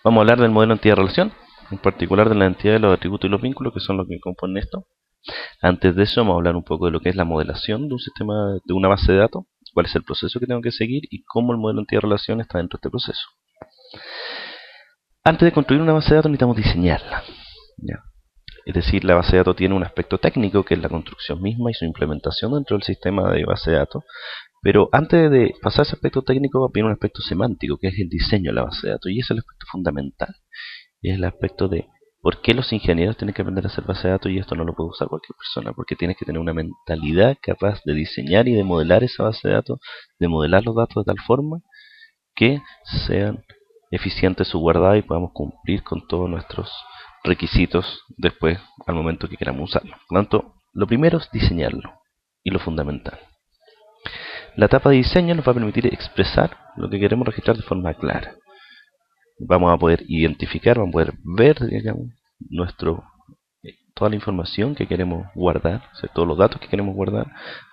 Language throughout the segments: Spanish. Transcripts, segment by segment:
Vamos a hablar del modelo entidad-relación, en particular de la entidad de los atributos y los vínculos, que son los que componen esto. Antes de eso vamos a hablar un poco de lo que es la modelación de un sistema, de una base de datos, cuál es el proceso que tengo que seguir y cómo el modelo entidad-relación está dentro de este proceso. Antes de construir una base de datos necesitamos diseñarla, ¿ya? Es decir, la base de datos tiene un aspecto técnico, que es la construcción misma y su implementación dentro del sistema de base de datos. Pero antes de pasar a ese aspecto técnico, viene un aspecto semántico, que es el diseño de la base de datos. Y ese es el aspecto fundamental. Y es el aspecto de por qué los ingenieros tienen que aprender a hacer base de datos, y esto no lo puede usar cualquier persona, porque tienes que tener una mentalidad capaz de diseñar y de modelar esa base de datos, de modelar los datos de tal forma que sean eficientes su guardado y podamos cumplir con todos nuestros requisitos después al momento que queramos usarlo. Por lo tanto, lo primero es diseñarlo y lo fundamental. La etapa de diseño nos va a permitir expresar lo que queremos registrar de forma clara. Vamos a poder identificar, vamos a poder ver, digamos, toda la información que queremos guardar, o sea, todos los datos que queremos guardar,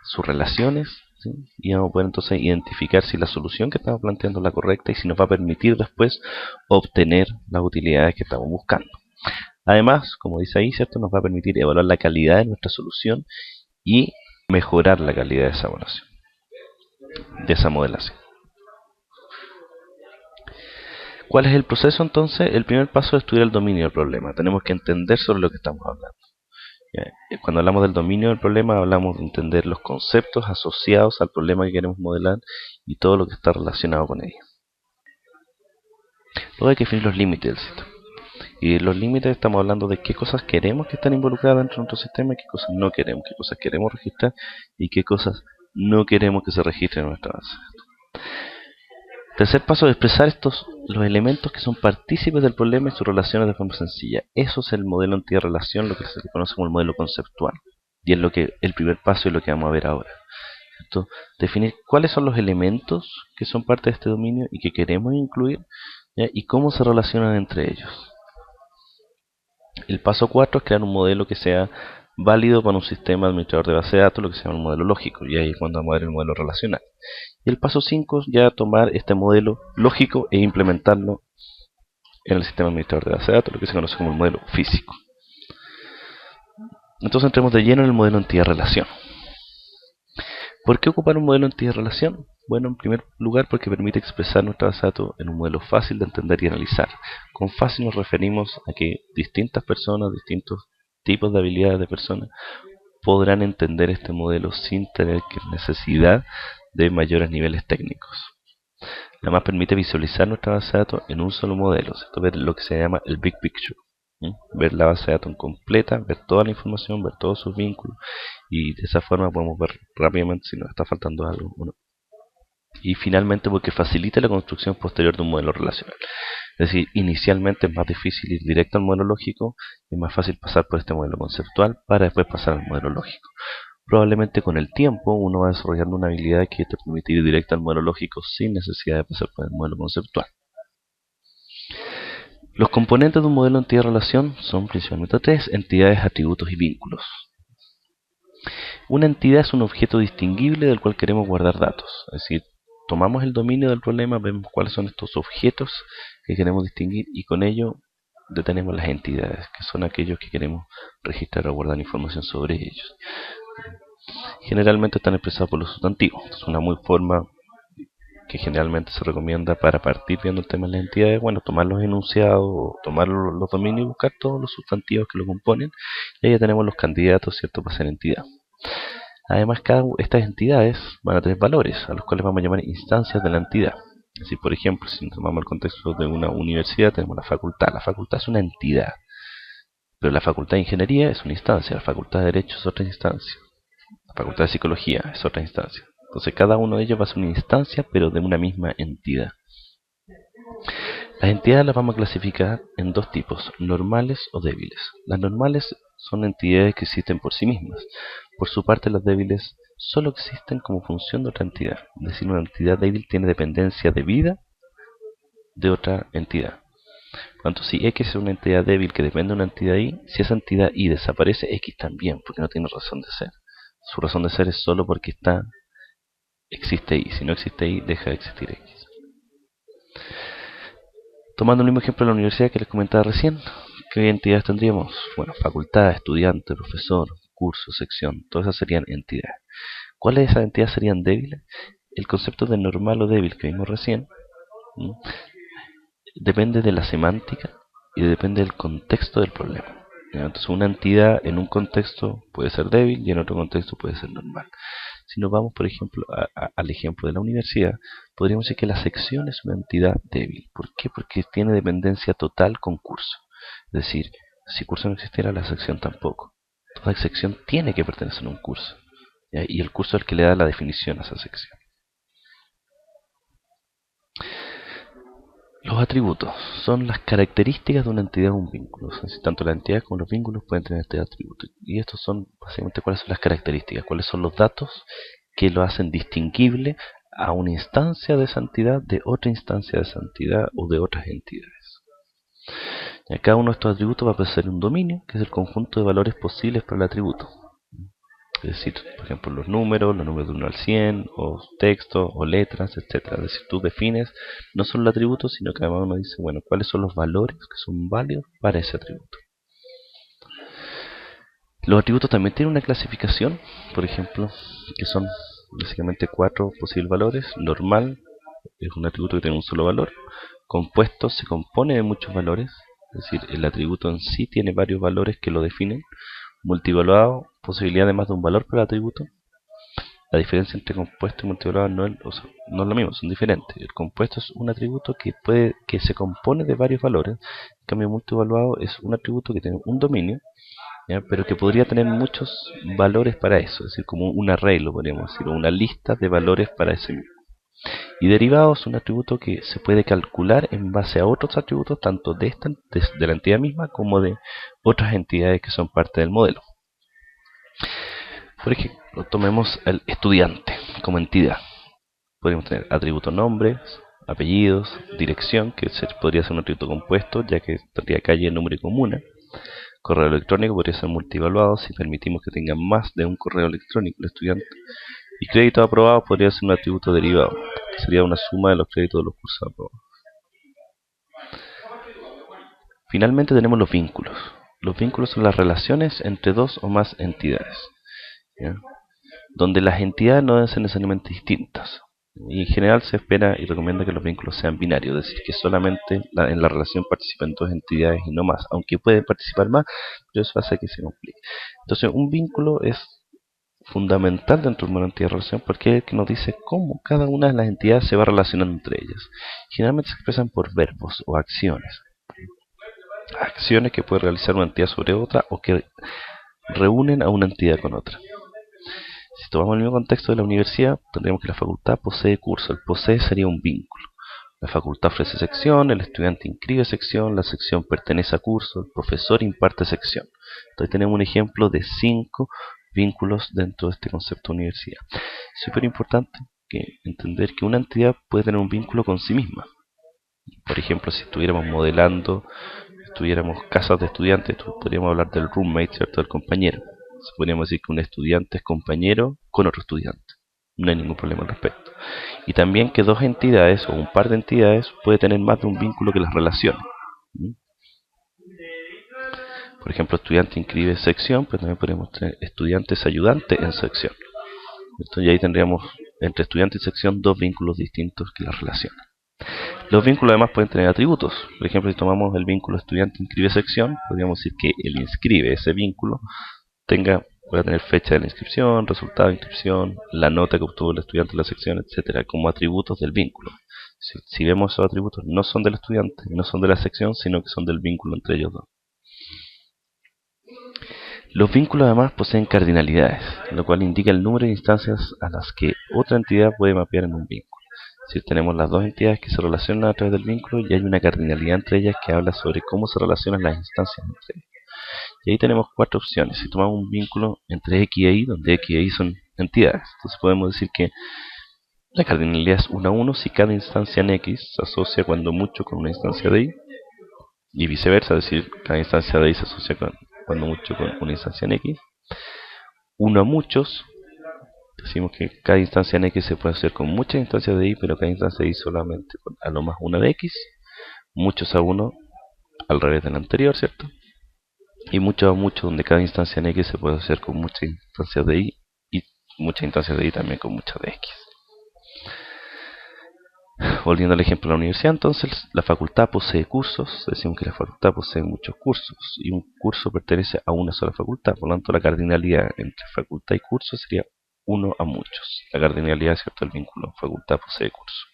sus relaciones, ¿sí? Y vamos a poder entonces identificar si la solución que estamos planteando es la correcta y si nos va a permitir después obtener las utilidades que estamos buscando. Además, como dice ahí, ¿cierto?, nos va a permitir evaluar la calidad de nuestra solución y mejorar la calidad de esa evaluación, de esa modelación. ¿Cuál es el proceso entonces? El primer paso es estudiar el dominio del problema. Tenemos que entender sobre lo que estamos hablando. Cuando hablamos del dominio del problema, hablamos de entender los conceptos asociados al problema que queremos modelar y todo lo que está relacionado con ello. Luego hay que definir los límites del sistema. Y los límites estamos hablando de qué cosas queremos que estén involucradas dentro de nuestro sistema y qué cosas no queremos, qué cosas queremos registrar y qué cosas no queremos que se registren en nuestra base. Tercer paso es expresar los elementos que son partícipes del problema y sus relaciones de forma sencilla. Eso es el modelo entidad-relación, lo que se conoce como el modelo conceptual. Y es el primer paso y lo que vamos a ver ahora. ¿Cierto? Definir cuáles son los elementos que son parte de este dominio y que queremos incluir, ¿ya? Y cómo se relacionan entre ellos. El paso 4 es crear un modelo que sea válido para un sistema administrador de base de datos, lo que se llama un modelo lógico, y ahí es cuando vamos a ver el modelo relacional. Y el paso 5 es ya tomar este modelo lógico e implementarlo en el sistema administrador de base de datos, lo que se conoce como el modelo físico. Entonces entremos de lleno en el modelo entidad-relación. ¿Por qué ocupar un modelo entidad-relación? Bueno, en primer lugar porque permite expresar nuestra base de datos en un modelo fácil de entender y analizar. Con fácil nos referimos a que distintas personas, distintos tipos de habilidades de personas, podrán entender este modelo sin tener necesidad de mayores niveles técnicos. Además permite visualizar nuestra base de datos en un solo modelo, ¿cierto? Ver lo que se llama el big picture, ¿sí? Ver la base de datos completa, ver toda la información, ver todos sus vínculos, y de esa forma podemos ver rápidamente si nos está faltando algo o no. Y finalmente porque facilita la construcción posterior de un modelo relacional. Es decir, inicialmente es más difícil ir directo al modelo lógico, es más fácil pasar por este modelo conceptual para después pasar al modelo lógico. Probablemente con el tiempo uno va desarrollando una habilidad que te permite ir directo al modelo lógico sin necesidad de pasar por el modelo conceptual. Los componentes de un modelo entidad-relación son principalmente tres: entidades, atributos y vínculos. Una entidad es un objeto distinguible del cual queremos guardar datos. Es decir, tomamos el dominio del problema, vemos cuáles son estos objetos que queremos distinguir y con ello detenemos las entidades, que son aquellos que queremos registrar o guardar información sobre ellos. Generalmente están expresados por los sustantivos. Es una muy forma que generalmente se recomienda para partir viendo el tema de las entidades. Bueno, tomar los enunciados o tomar los dominios y buscar todos los sustantivos que lo componen. Y ahí ya tenemos los candidatos, ¿cierto?, para ser entidad. Además, estas entidades van a tener valores, a los cuales vamos a llamar instancias de la entidad. Es decir, por ejemplo, si tomamos el contexto de una universidad, tenemos la facultad. La facultad es una entidad, pero la facultad de ingeniería es una instancia, la facultad de derecho es otra instancia, la facultad de psicología es otra instancia. Entonces cada uno de ellos va a ser una instancia, pero de una misma entidad. Las entidades las vamos a clasificar en dos tipos: normales o débiles. Las normales son entidades que existen por sí mismas. Por su parte, las débiles solo existen como función de otra entidad. Es decir, una entidad débil tiene dependencia de vida de otra entidad. Por lo tanto, si X es una entidad débil que depende de una entidad Y, si esa entidad Y desaparece, X también, porque no tiene razón de ser. Su razón de ser es solo porque existe Y. Si no existe Y, deja de existir X. Tomando el mismo ejemplo de la universidad que les comentaba recién, ¿qué entidades tendríamos? Bueno, facultad, estudiante, profesor, curso, sección, todas esas serían entidades. ¿Cuáles de esas entidades serían débiles? El concepto de normal o débil que vimos recién, ¿m? Depende de la semántica y depende del contexto del problema. Entonces una entidad en un contexto puede ser débil y en otro contexto puede ser normal. Si nos vamos, por ejemplo, al ejemplo de la universidad, podríamos decir que la sección es una entidad débil. ¿Por qué? Porque tiene dependencia total con curso. Es decir, si curso no existiera, la sección tampoco. Toda sección tiene que pertenecer a un curso, ¿ya? Y el curso es el que le da la definición a esa sección. Los atributos son las características de una entidad o un vínculo. O sea, tanto la entidad como los vínculos pueden tener este atributo. Y estos son básicamente cuáles son las características, cuáles son los datos que lo hacen distinguible a una instancia de esa entidad de otra instancia de esa entidad o de otras entidades. Y cada uno de estos atributos va a poseer un dominio, que es el conjunto de valores posibles para el atributo. Es decir, por ejemplo, los números de 1 al 100, o textos, o letras, etcétera. Es decir, tú defines no solo el atributo, sino que además uno dice, bueno, cuáles son los valores que son válidos para ese atributo. Los atributos también tienen una clasificación, por ejemplo, que son básicamente 4 posibles valores. Normal es un atributo que tiene un solo valor. Compuesto se compone de muchos valores, es decir, el atributo en sí tiene varios valores que lo definen. Multivaluado, posibilidad de más de un valor para el atributo. La diferencia entre compuesto y multivaluado no es lo mismo, son diferentes. El compuesto es un atributo que se compone de varios valores. En cambio, multivaluado es un atributo que tiene un dominio, ¿ya? Pero que podría tener muchos valores para eso, es decir, como un array, lo podríamos decir, o una lista de valores para ese mismo. Y derivado es un atributo que se puede calcular en base a otros atributos, tanto de la entidad misma como de otras entidades que son parte del modelo. Por ejemplo, tomemos al estudiante como entidad. Podríamos tener atributos nombres, apellidos, dirección, que podría ser un atributo compuesto, ya que tendría calle, número y comuna. Correo electrónico podría ser multivaluado si permitimos que tenga más de un correo electrónico el estudiante. Y crédito aprobado podría ser un atributo derivado, que sería una suma de los créditos de los cursos aprobados. Finalmente tenemos los vínculos. Los vínculos son las relaciones entre dos o más entidades, ¿ya? Donde las entidades no deben ser necesariamente distintas. Y en general se espera y recomienda que los vínculos sean binarios, es decir, que solamente en la relación participen dos entidades y no más, aunque pueden participar más, pero eso hace que se complique. Entonces, un vínculo es fundamental dentro de una entidad de relación porque es el que nos dice cómo cada una de las entidades se va relacionando entre ellas. Generalmente se expresan por verbos o acciones. Acciones que puede realizar una entidad sobre otra o que reúnen a una entidad con otra. Si tomamos el mismo contexto de la universidad, tendríamos que la facultad posee curso. El posee sería un vínculo. La facultad ofrece sección, el estudiante inscribe sección, la sección pertenece a curso, el profesor imparte sección. Entonces tenemos un ejemplo de 5 vínculos dentro de este concepto de universidad. Es súper importante entender que una entidad puede tener un vínculo con sí misma. Por ejemplo, si estuviéramos modelando, tuviéramos casas de estudiantes, podríamos hablar del roommate, ¿cierto? Del compañero. Podríamos decir que un estudiante es compañero con otro estudiante. No hay ningún problema al respecto. Y también que dos entidades o un par de entidades puede tener más de un vínculo que las relacione. Por ejemplo, estudiante inscribe sección, pero también podríamos tener estudiantes ayudantes en sección. Y ahí tendríamos entre estudiante y sección dos vínculos distintos que las relacionan. Los vínculos además pueden tener atributos. Por ejemplo, si tomamos el vínculo estudiante inscribe sección, podríamos decir que el inscribe, ese vínculo, pueda tener fecha de la inscripción, resultado de inscripción, la nota que obtuvo el estudiante en la sección, etcétera, como atributos del vínculo. Si vemos esos atributos, no son del estudiante, no son de la sección, sino que son del vínculo entre ellos dos. Los vínculos además poseen cardinalidades, lo cual indica el número de instancias a las que otra entidad puede mapear en un vínculo. Si tenemos las dos entidades que se relacionan a través del vínculo y hay una cardinalidad entre ellas que habla sobre cómo se relacionan las instancias entre ellas. Y ahí tenemos 4 opciones. Si tomamos un vínculo entre X e Y, donde X e Y son entidades, entonces podemos decir que la cardinalidad es 1 a 1 si cada instancia en X se asocia cuando mucho con una instancia de Y, y viceversa, es decir, cada instancia de Y se asocia cuando mucho con una instancia en X. 1 a muchos, decimos que cada instancia en X se puede hacer con muchas instancias de Y, pero cada instancia de Y solamente con a lo más una de X. muchos a uno al revés del anterior, ¿cierto? Y muchos a muchos, donde cada instancia en X se puede hacer con muchas instancias de Y y muchas instancias de Y también con muchas de X. Volviendo al ejemplo de la universidad, entonces la facultad posee cursos, decimos que la facultad posee muchos cursos y un curso pertenece a una sola facultad, por lo tanto la cardinalidad entre facultad y curso sería uno a muchos. La cardinalidad, ¿cierto?, el vínculo facultad posee curso.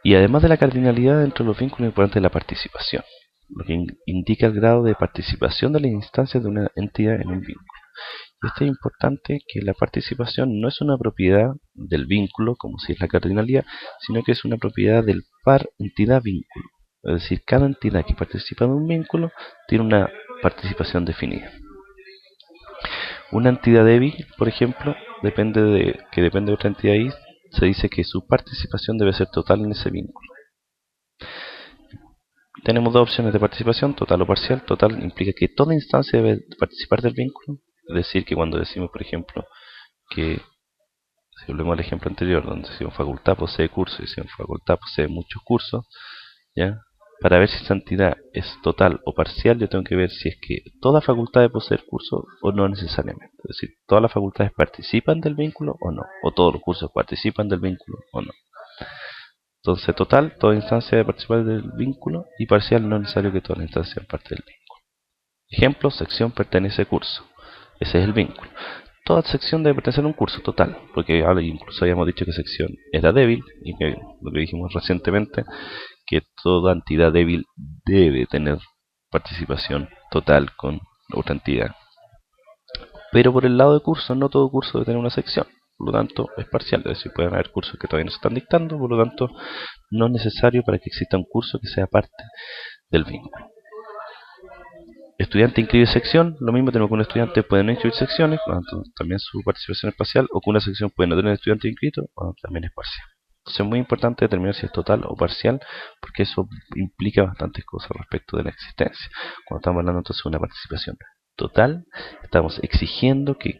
Y además de la cardinalidad, dentro de los vínculos es importante la participación, lo que indica el grado de participación de las instancias de una entidad en un vínculo. Y esto es importante, que la participación no es una propiedad del vínculo, como si es la cardinalidad, sino que es una propiedad del par entidad-vínculo. Es decir, cada entidad que participa de un vínculo tiene una participación definida. Una entidad débil, por ejemplo, depende de otra entidad Y, se dice que su participación debe ser total en ese vínculo. Tenemos dos opciones de participación, total o parcial. Total implica que toda instancia debe participar del vínculo. Es decir, que cuando decimos, por ejemplo, que, si volvemos al ejemplo anterior, donde decimos facultad posee cursos y decimos facultad posee muchos cursos, ¿ya? Para ver si esa entidad es total o parcial, yo tengo que ver si es que toda facultad debe poseer cursos o no necesariamente. Es decir, todas las facultades participan del vínculo o no, o todos los cursos participan del vínculo o no. Entonces, total, toda instancia debe participar del vínculo, y parcial, no es necesario que todas las instancias sean parte del vínculo. Ejemplo, sección pertenece a curso. Ese es el vínculo. Toda sección debe pertenecer a un curso total, porque incluso habíamos dicho que sección era débil, y que lo que dijimos recientemente, que toda entidad débil debe tener participación total con otra entidad. Pero por el lado de curso, no todo curso debe tener una sección, por lo tanto es parcial, es decir, pueden haber cursos que todavía no se están dictando, por lo tanto no es necesario para que exista un curso que sea parte del vínculo. Estudiante inscribe sección, lo mismo tenemos que un estudiante puede no inscribir secciones, por lo tanto también su participación es parcial, o que una sección puede no tener estudiante inscrito, bueno, también es parcial. Entonces es muy importante determinar si es total o parcial, porque eso implica bastantes cosas respecto de la existencia. Cuando estamos hablando entonces de una participación total, estamos exigiendo que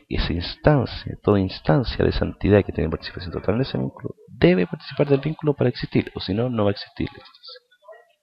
esa instancia, toda instancia de esa entidad que tiene participación total en ese vínculo, debe participar del vínculo para existir, o si no, no va a existir.